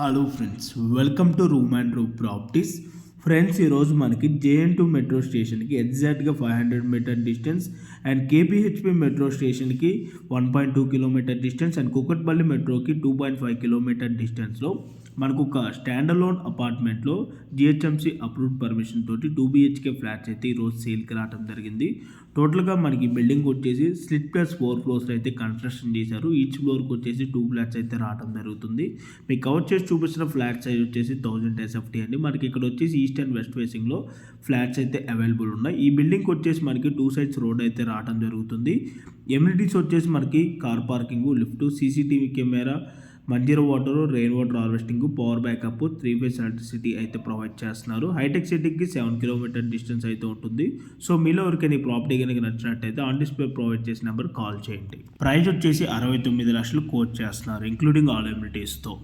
Hello friends, welcome to room and room properties. Friends, ఈరోజు మనకి జేఎన్2 మెట్రో స్టేషన్కి ఎగ్జాక్ట్గా 500 metre distance and KPHB metro స్టేషన్కి 1.2 కిలోమీటర్ డిస్టెన్స్ అండ్ కుకట్పల్లి మెట్రోకి 2.5 కిలోమీటర్ డిస్టెన్స్లో మనకు ఒక స్టాండ్ అలోన్ అపార్ట్మెంట్లో జిహెచ్ఎంసీ అప్రూవ్డ్ పర్మిషన్ తోటి 2 బిహెచ్కే ఫ్లాట్స్ అయితే ఈరోజు సేల్కి రావడం జరిగింది. టోటల్గా మనకి బిల్డింగ్ వచ్చేసి స్లిట్ ప్లస్ 4 ఫ్లోర్స్ అయితే కన్స్ట్రక్షన్ చేశారు. ఈచ్ ఫ్లోర్కి వచ్చేసి 2 ఫ్లాట్స్ అయితే రావడం జరుగుతుంది. మీకు కవర్ చేసి చూపిస్తున్న ఫ్లాట్ సైజ్ వచ్చేసి 1000 SFT అండి. మనకి ఇక్కడ వచ్చేసి ఈస్ట్ అండ్ వెస్ట్ ఫేసింగ్లో ఫ్లాట్స్ అయితే అవైలబుల్ ఉన్నాయి. ఈ బిల్డింగ్కి వచ్చేసి మనకి 2 సైడ్స్ రోడ్ అయితే రావడం జరుగుతుంది. ఎమ్యూనిటీస్ వచ్చేసి మనకి car parking, lift, CCTV camera, Manjira water, rain water harvesting, power backup, 3 phase electricity అయితే ప్రొవైడ్ చేస్తున్నారు. హైటెక్ సిటీకి 7 కిలోమీటర్ డిస్టెన్స్ అయితే ఉంటుంది. సో మీలో ఎవరికైనా ఈ ప్రాపర్టీ కనుక నచ్చినట్టయితే ఆన్ డిస్ప్లే ప్రొవైడ్ చేసిన నెంబర్ కాల్ చేయండి. ప్రైస్ వచ్చేసి 69 లక్షలు కోట్ చేస్తున్నారు ఇంక్లూడింగ్ ఆల్ ఎమ్యూనిటీస్తో.